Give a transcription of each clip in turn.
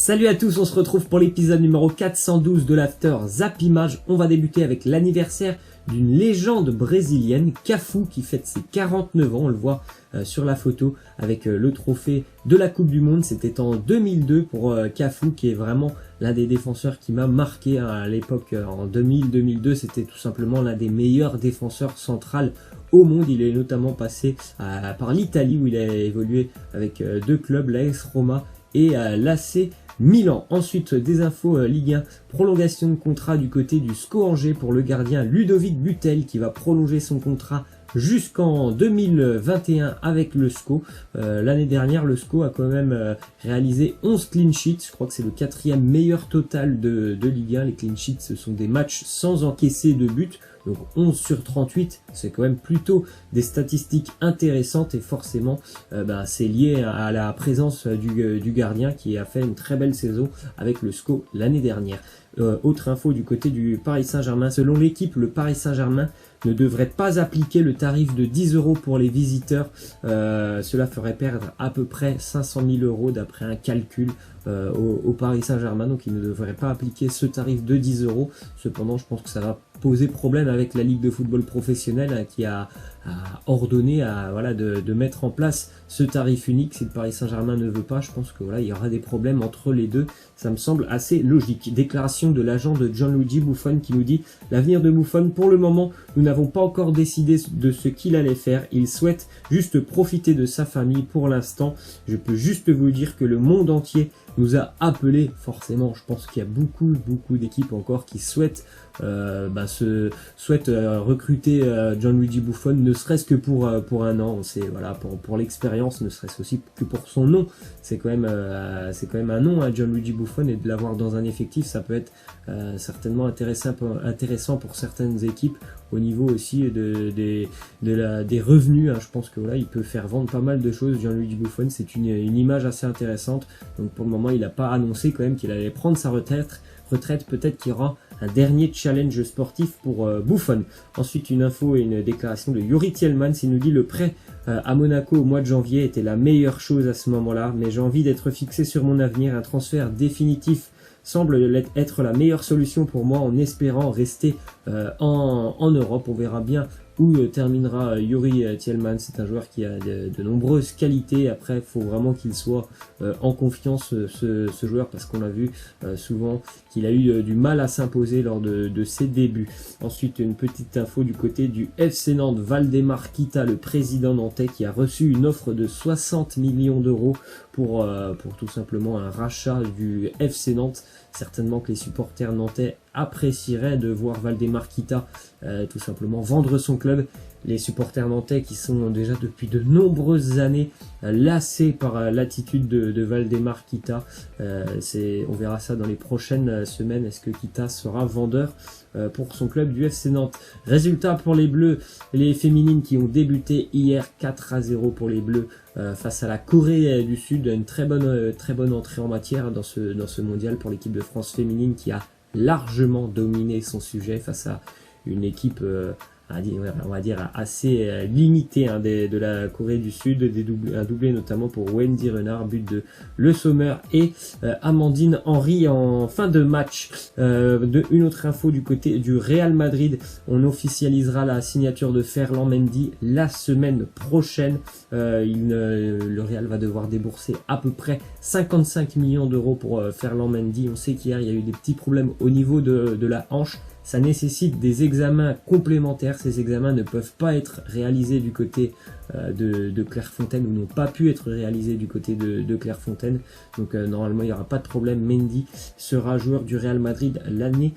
Salut à tous, on se retrouve pour l'épisode numéro 412 de l'After Zap Image. On va débuter avec l'anniversaire d'une légende brésilienne, Cafu, qui fête ses 49 ans, on le voit sur la photo avec le trophée de la Coupe du Monde. C'était en 2002 pour Cafu, qui est vraiment l'un des défenseurs qui m'a marqué à l'époque. En 2000-2002, c'était tout simplement l'un des meilleurs défenseurs centrales au monde. Il est notamment passé par l'Italie où il a évolué avec deux clubs, l'AS Roma et l'AC Milan. Ensuite, des infos Ligue 1, prolongation de contrat du côté du SCO Angers pour le gardien Ludovic Butel qui va prolonger son contrat jusqu'en 2021 avec le SCO. L'année dernière, le SCO a quand même réalisé 11 clean sheets. Je crois que c'est le 4e meilleur total de Ligue 1. Les clean sheets, ce sont des matchs sans encaisser de but. Donc 11 sur 38, c'est quand même plutôt des statistiques intéressantes et forcément c'est lié à la présence du gardien qui a fait une très belle saison avec le SCO l'année dernière. Autre info du côté du Paris Saint-Germain, selon l'équipe, le Paris Saint-Germain ne devrait pas appliquer le tarif de 10 € pour les visiteurs. Cela ferait perdre à peu près 500 000 € d'après un calcul au Paris Saint-Germain. Donc il ne devrait pas appliquer ce tarif de 10 €. Cependant, je pense que ça va poser problème avec la Ligue de football professionnel qui a ordonné de mettre en place ce tarif unique. Si le Paris Saint-Germain ne veut pas, je pense que il y aura des problèmes entre les deux. Ça me semble assez logique. Déclaration de l'agent de Gianluigi Buffon qui nous dit: l'avenir de Buffon, pour le moment, nous n'avons pas encore décidé de ce qu'il allait faire. Il souhaite juste profiter de sa famille pour l'instant. Je peux juste vous dire que le monde entier nous a appelé. Forcément, je pense qu'il y a beaucoup d'équipes encore qui souhaitent recruter Gianluigi Buffon, ne serait-ce que pour un an. C'est pour l'expérience, ne serait-ce aussi que pour son nom. C'est quand même un nom, Gianluigi Buffon, et de l'avoir dans un effectif, ça peut être certainement intéressant pour certaines équipes au niveau aussi des revenus. Je pense que il peut faire vendre pas mal de choses. Gianluigi Buffon, c'est une image assez intéressante. Donc pour le moment, il n'a pas annoncé quand même qu'il allait prendre sa retraite. Peut-être qu'il y aura un dernier challenge sportif pour Buffon. Ensuite, une info et une déclaration de Youri Tielemans. Il nous dit: le prêt à Monaco au mois de janvier était la meilleure chose à ce moment-là, mais j'ai envie d'être fixé sur mon avenir. Un transfert définitif semble être la meilleure solution pour moi, en espérant rester en Europe. On verra bien où terminera Youri Tielemans. C'est un joueur qui a de nombreuses qualités. Après, il faut vraiment qu'il soit en confiance, ce joueur, parce qu'on a vu souvent qu'il a eu du mal à s'imposer lors de ses débuts. Ensuite, une petite info du côté du FC Nantes. Valdemar Kita, le président nantais, qui a reçu une offre de 60 millions d'euros pour tout simplement un rachat du FC Nantes. Certainement que les supporters nantais apprécieraient de voir Valdemar Kita tout simplement vendre son club. Les supporters nantais qui sont déjà depuis de nombreuses années lassés par l'attitude de Valdemar Kita. On verra ça dans les prochaines semaines. Est-ce que Kita sera vendeur pour son club du FC Nantes? Résultat pour les Bleus, les féminines qui ont débuté hier, 4-0 pour les Bleus face à la Corée du Sud. Une très bonne entrée en matière dans ce mondial pour l'équipe de France féminine qui a largement dominé son sujet face à une équipe on va dire assez limité de la Corée du Sud. Un doublé notamment pour Wendy Renard, but de Le Sommer et Amandine Henry en fin de match. Une autre info du côté du Real Madrid: on officialisera la signature de Ferland Mendy la semaine prochaine. Le Real va devoir débourser à peu près 55 millions d'euros pour Ferland Mendy. On sait qu'hier il y a eu des petits problèmes au niveau de la hanche. Ça nécessite des examens complémentaires. Ces examens ne peuvent pas être réalisés du côté de Clairefontaine, ou n'ont pas pu être réalisés du côté de Clairefontaine. Donc normalement il n'y aura pas de problème. Mendy sera joueur du Real Madrid l'année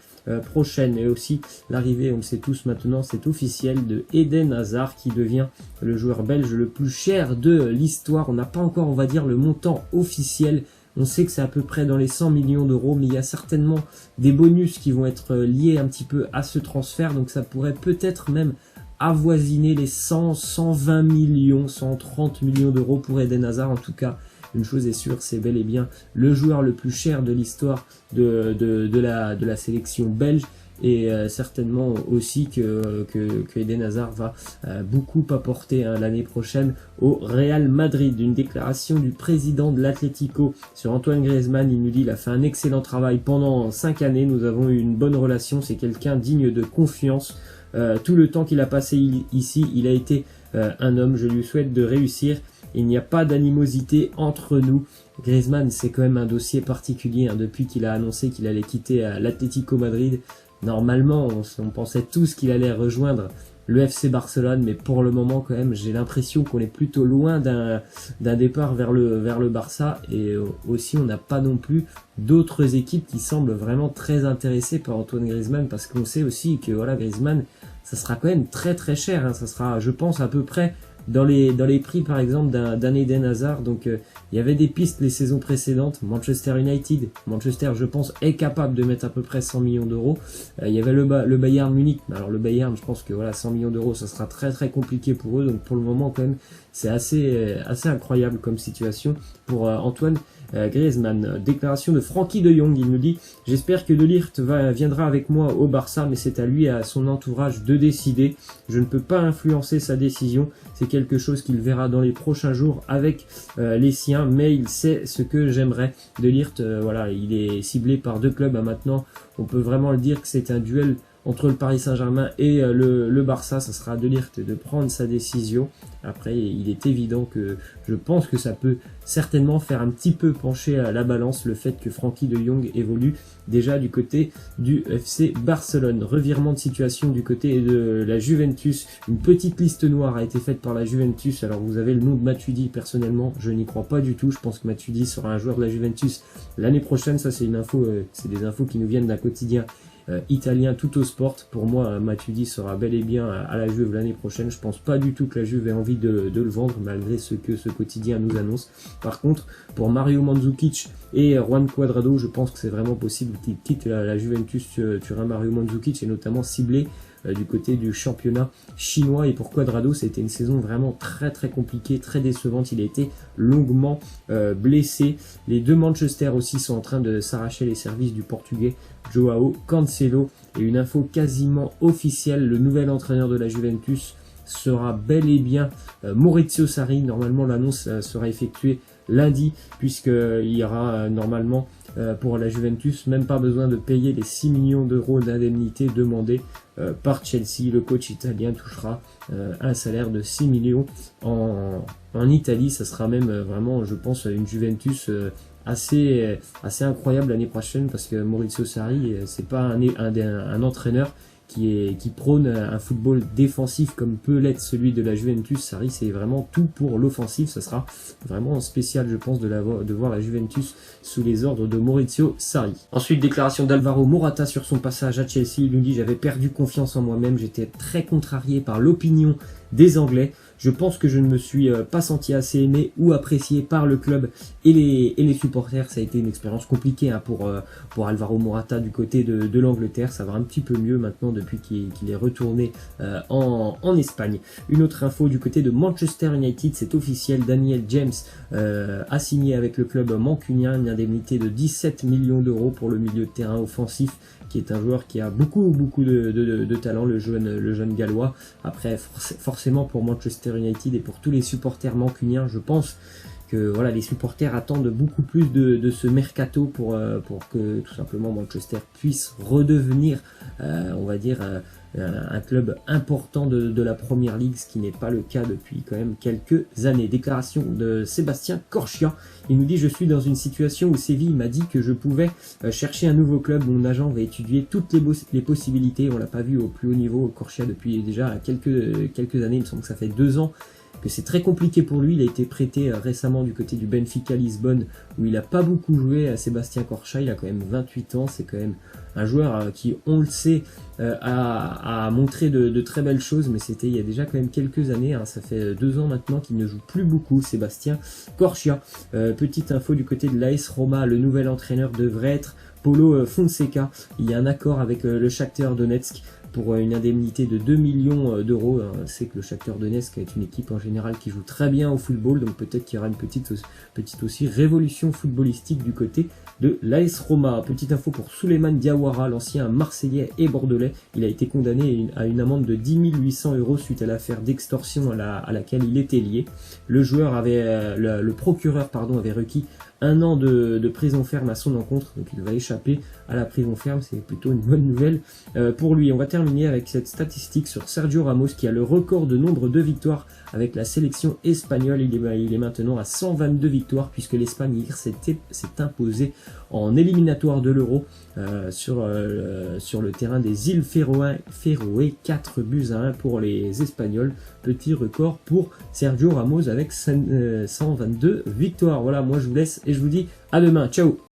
prochaine. Et aussi l'arrivée, on le sait tous maintenant, c'est officiel, de Eden Hazard qui devient le joueur belge le plus cher de l'histoire. On n'a pas encore, on va dire, le montant officiel. On sait que c'est à peu près dans les 100 millions d'euros, mais il y a certainement des bonus qui vont être liés un petit peu à ce transfert. Donc ça pourrait peut-être même avoisiner les 100, 120 millions, 130 millions d'euros pour Eden Hazard. En tout cas, une chose est sûre, c'est bel et bien le joueur le plus cher de l'histoire de la sélection belge. et certainement aussi que Eden Hazard va beaucoup apporter l'année prochaine au Real Madrid. Une déclaration du président de l'Atlético sur Antoine Griezmann, il nous dit il a fait un excellent travail pendant 5 années, nous avons eu une bonne relation, c'est quelqu'un digne de confiance. Tout le temps qu'il a passé ici, il a été un homme, je lui souhaite de réussir. Il n'y a pas d'animosité entre nous. Griezmann, c'est quand même un dossier particulier depuis qu'il a annoncé qu'il allait quitter l'Atlético Madrid. Normalement, on pensait tous qu'il allait rejoindre le FC Barcelone, mais pour le moment quand même, j'ai l'impression qu'on est plutôt loin d'un départ vers le Barça, et aussi on n'a pas non plus d'autres équipes qui semblent vraiment très intéressées par Antoine Griezmann, parce qu'on sait aussi que voilà, Griezmann, ça sera quand même très très cher, ça sera, je pense, à peu près dans les prix par exemple d'un Eden Hazard. Donc il y avait des pistes les saisons précédentes. Manchester United, je pense, est capable de mettre à peu près 100 millions d'euros. Il y avait le Bayern Munich. Alors le Bayern, je pense que voilà, 100 millions d'euros, ça sera très très compliqué pour eux. Donc pour le moment quand même, c'est assez incroyable comme situation pour Antoine Griezmann. Déclaration de Frenkie de Jong, il nous dit « J'espère que De Ligt viendra avec moi au Barça, mais c'est à lui et à son entourage de décider. Je ne peux pas influencer sa décision. C'est quelque chose qu'il verra dans les prochains jours avec les siens, mais il sait ce que j'aimerais. De Ligt, voilà, il est ciblé par 2 clubs maintenant. On peut vraiment le dire que c'est un duel entre le Paris Saint-Germain et le Barça. Ça sera à De Ligt de prendre sa décision. Après, il est évident que je pense que ça peut certainement faire un petit peu pencher à la balance le fait que Frenkie de Jong évolue déjà du côté du FC Barcelone. Revirement de situation du côté de la Juventus. Une petite liste noire a été faite par la Juventus. Alors vous avez le nom de Matuidi, personnellement je n'y crois pas du tout. Je pense que Matuidi sera un joueur de la Juventus l'année prochaine. Ça c'est une info, c'est des infos qui nous viennent d'un quotidien italien Tutto Sport. Pour moi, Matuidi sera bel et bien à la Juve l'année prochaine. Je pense pas du tout que la Juve ait envie de le vendre, malgré ce que ce quotidien nous annonce. Par contre, pour Mario Mandzukic et Juan Cuadrado, je pense que c'est vraiment possible qu'il quitte la Juventus. Tu auras Mario Mandzukic est notamment ciblé du côté du championnat chinois, et pour Cuadrado c'était une saison vraiment très très compliquée, très décevante. Il a été longuement blessé. Les 2 Manchester aussi sont en train de s'arracher les services du portugais Joao Cancelo, et une info quasiment officielle, le nouvel entraîneur de la Juventus sera bel et bien Maurizio Sarri. Normalement l'annonce sera effectuée lundi, puisqu'il y aura normalement pour la Juventus même pas besoin de payer les 6 millions d'euros d'indemnité demandés par Chelsea. Le coach italien touchera un salaire de 6 millions en Italie. Ça sera même vraiment, je pense, une Juventus assez incroyable l'année prochaine, parce que Maurizio Sarri, c'est pas un entraîneur qui prône un football défensif comme peut l'être celui de la Juventus. Sarri, c'est vraiment tout pour l'offensive. Ça sera vraiment spécial, je pense, de voir la Juventus sous les ordres de Maurizio Sarri. Ensuite, déclaration d'Alvaro Morata sur son passage à Chelsea. Il nous dit « J'avais perdu confiance en moi-même, j'étais très contrarié par l'opinion des Anglais. Je pense que je ne me suis pas senti assez aimé ou apprécié par le club et les supporters. Ça a été une expérience compliquée pour Alvaro Morata du côté de l'Angleterre. Ça va un petit peu mieux maintenant depuis qu'il est retourné en Espagne. » Une autre info du côté de Manchester United, c'est officiel. Daniel James a signé avec le club mancunien une indemnité de 17 millions d'euros pour le milieu de terrain offensif, qui est un joueur qui a beaucoup de talent, le jeune gallois. Après, forcément pour Manchester United et pour tous les supporters mancuniens, je pense que voilà, les supporters attendent beaucoup plus de ce mercato pour que tout simplement Manchester puisse redevenir, on va dire, un club important de la Première Ligue, ce qui n'est pas le cas depuis quand même quelques années. Déclaration de Sébastien Corchia. Il nous dit « Je suis dans une situation où Séville m'a dit que je pouvais chercher un nouveau club. Mon agent va étudier toutes les possibilités. » On l'a pas vu au plus haut niveau, Corchia, depuis déjà quelques années. Il me semble que ça fait 2 ans que c'est très compliqué pour lui. Il a été prêté récemment du côté du Benfica Lisbonne, où il n'a pas beaucoup joué. À Sébastien Corchia, il a quand même 28 ans. C'est quand même un joueur qui, on le sait, a montré de très belles choses, mais c'était il y a déjà quand même quelques années. Ça fait 2 ans maintenant qu'il ne joue plus beaucoup, Sébastien Corchia. Petite info du côté de l'AS Roma, le nouvel entraîneur devrait être Paulo Fonseca. Il y a un accord avec le Shakhtar Donetsk pour une indemnité de 2 millions d'euros. C'est que le Shakhtar Donetsk est une équipe en général qui joue très bien au football, donc peut-être qu'il y aura une petite aussi révolution footballistique du côté de l'AS Roma. Petite info pour Souleymane Diawara, l'ancien Marseillais et Bordelais. Il a été condamné à une amende de 10 800 euros suite à l'affaire d'extorsion à laquelle il était lié. Le joueur le procureur avait requis 1 an de prison ferme à son encontre, donc il va échapper à la prison ferme, c'est plutôt une bonne nouvelle pour lui. On va terminer avec cette statistique sur Sergio Ramos qui a le record de nombre de victoires avec la sélection espagnole. Il est maintenant à 122 victoires puisque l'Espagne hier s'est imposée en éliminatoire de l'Euro sur le terrain des îles Féroé, 4 buts à 1 pour les Espagnols. Petit record pour Sergio Ramos avec 122 victoires. Voilà, moi je vous laisse et je vous dis à demain. Ciao!